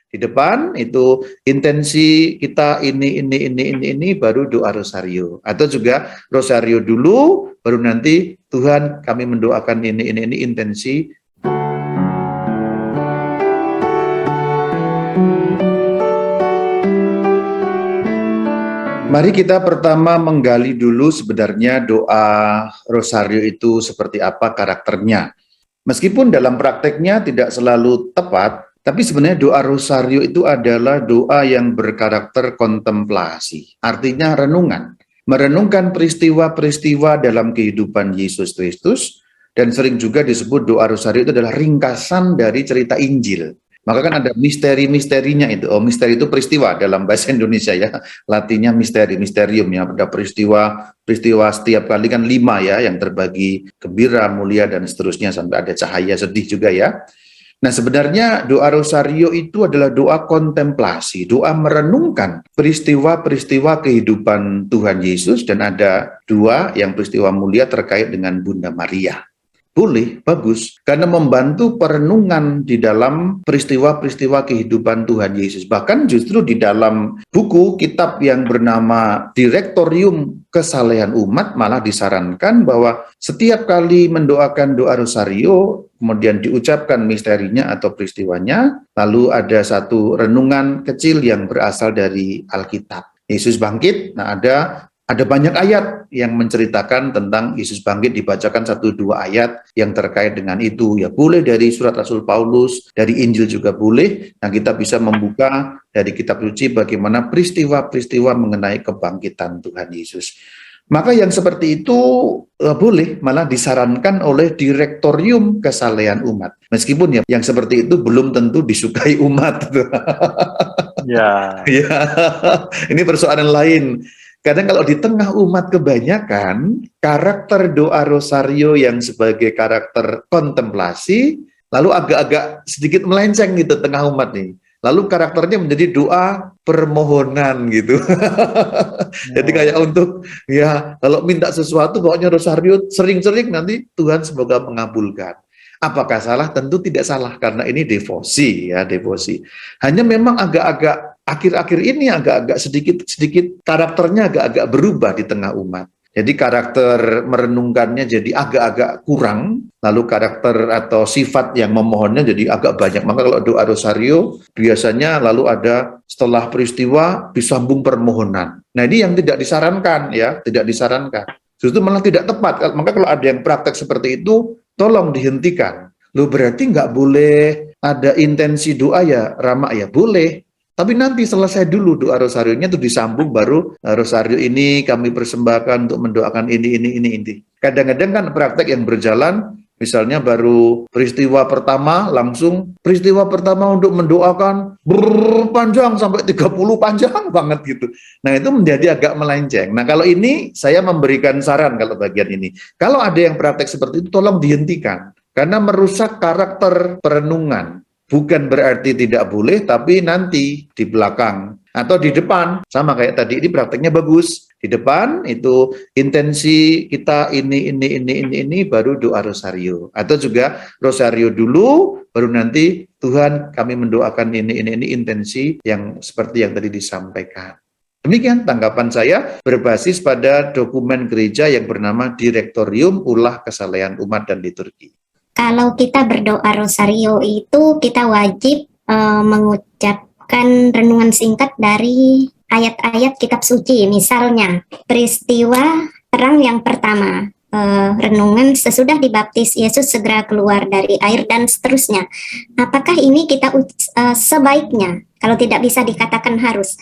Di depan itu intensi kita ini baru doa rosario. Atau juga rosario dulu, baru nanti Tuhan kami mendoakan ini intensi. Mari kita pertama menggali dulu sebenarnya doa rosario itu seperti apa karakternya. Meskipun dalam prakteknya tidak selalu tepat, tapi sebenarnya doa rosario itu adalah doa yang berkarakter kontemplasi, artinya renungan. Merenungkan peristiwa-peristiwa dalam kehidupan Yesus Kristus, dan sering juga disebut doa rosario itu adalah ringkasan dari cerita Injil. Maka kan ada misteri-misterinya itu. Oh, misteri itu peristiwa dalam bahasa Indonesia ya. Latinnya misteri, misterium ya. Ada peristiwa setiap kali kan 5 ya, yang terbagi gembira, mulia, dan seterusnya, sampai ada cahaya, sedih juga ya. Nah, sebenarnya doa rosario itu adalah doa kontemplasi, doa merenungkan peristiwa-peristiwa kehidupan Tuhan Yesus, dan ada 2 yang peristiwa mulia terkait dengan Bunda Maria. Boleh, bagus, karena membantu perenungan di dalam peristiwa-peristiwa kehidupan Tuhan Yesus. Bahkan justru di dalam buku kitab yang bernama Direktorium Kesalehan Umat malah disarankan bahwa setiap kali mendoakan doa rosario, kemudian diucapkan misterinya atau peristiwanya, lalu ada satu renungan kecil yang berasal dari Alkitab. Yesus bangkit, nah ada banyak ayat yang menceritakan tentang Yesus bangkit, dibacakan 1-2 ayat yang terkait dengan itu. Ya boleh dari surat Rasul Paulus, dari Injil juga boleh. Nah, kita bisa membuka dari kitab suci bagaimana peristiwa-peristiwa mengenai kebangkitan Tuhan Yesus. Maka yang seperti itu boleh, malah disarankan oleh Direktorium Kesalehan Umat. Meskipun ya yang seperti itu belum tentu disukai umat. Ya. Ya, ini persoalan lain. Kadang kalau di tengah umat kebanyakan, karakter doa rosario yang sebagai karakter kontemplasi, lalu agak-agak sedikit melenceng gitu tengah umat nih. Lalu karakternya menjadi doa permohonan gitu. Jadi kayak untuk, ya kalau minta sesuatu, pokoknya rosario sering-sering nanti Tuhan semoga mengabulkan. Apakah salah? Tentu tidak salah, karena ini devosi ya, devosi. Hanya memang agak-agak akhir-akhir ini agak-agak sedikit karakternya agak-agak berubah di tengah umat. Jadi karakter merenungkannya jadi agak-agak kurang, lalu karakter atau sifat yang memohonnya jadi agak banyak. Maka kalau doa rosario biasanya lalu ada setelah peristiwa disambung permohonan. Nah, ini yang tidak disarankan ya, tidak disarankan. Justru malah tidak tepat. Maka kalau ada yang praktek seperti itu, tolong dihentikan. Loh, berarti nggak boleh ada intensi doa ya, Rama ya? Boleh. Tapi nanti selesai dulu doa rosarionya itu disambung, baru rosario ini kami persembahkan untuk mendoakan ini. Kadang-kadang kan praktek yang berjalan, misalnya baru peristiwa pertama, langsung peristiwa pertama untuk mendoakan berpanjang sampai 30 panjang banget gitu. Nah, itu menjadi agak melenceng. Nah, kalau ini saya memberikan saran kalau bagian ini. Kalau ada yang praktek seperti itu, tolong dihentikan. Karena merusak karakter perenungan. Bukan berarti tidak boleh, tapi nanti di belakang atau di depan. Sama kayak tadi, ini prakteknya bagus. Di depan itu intensi kita ini baru doa rosario. Atau juga rosario dulu, baru nanti Tuhan kami mendoakan ini intensi yang seperti yang tadi disampaikan. Demikian tanggapan saya berbasis pada dokumen gereja yang bernama Direktorium Ulah Kesalehan Umat dan Liturgi. Kalau kita berdoa rosario itu kita wajib mengucapkan renungan singkat dari ayat-ayat kitab suci. Misalnya peristiwa terang yang pertama, renungan sesudah dibaptis Yesus segera keluar dari air dan seterusnya. Apakah ini kita sebaiknya? Kalau tidak bisa dikatakan harus.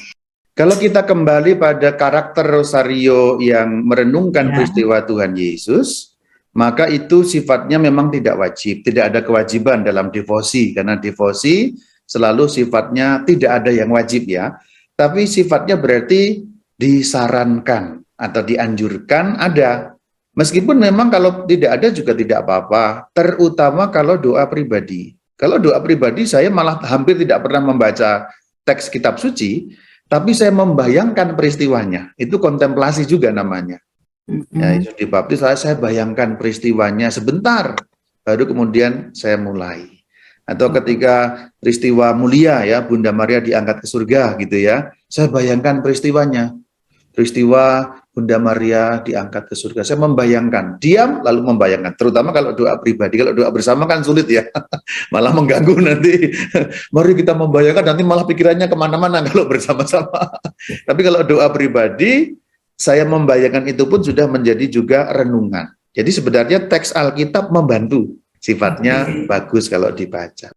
Kalau kita kembali pada karakter rosario yang merenungkan peristiwa Tuhan Yesus, maka itu sifatnya memang tidak wajib, tidak ada kewajiban dalam devosi, karena devosi selalu sifatnya tidak ada yang wajib ya, tapi sifatnya berarti disarankan atau dianjurkan ada. Meskipun memang kalau tidak ada juga tidak apa-apa, terutama kalau doa pribadi. Kalau doa pribadi saya malah hampir tidak pernah membaca teks kitab suci, tapi saya membayangkan peristiwanya, itu kontemplasi juga namanya. Ya, itu dibaptis, saya bayangkan peristiwanya sebentar, baru kemudian saya mulai. Atau ketika peristiwa mulia ya, Bunda Maria diangkat ke surga gitu ya. Saya bayangkan peristiwanya. Peristiwa Bunda Maria diangkat ke surga. Saya membayangkan, diam lalu membayangkan. Terutama kalau doa pribadi. Kalau doa bersama kan sulit ya. Malah mengganggu nanti. Mari kita membayangkan, nanti malah pikirannya kemana-mana kalau bersama-sama. Tapi kalau doa pribadi, saya membayangkan itu pun sudah menjadi juga renungan. Jadi sebenarnya teks Alkitab membantu. Sifatnya bagus kalau dibaca.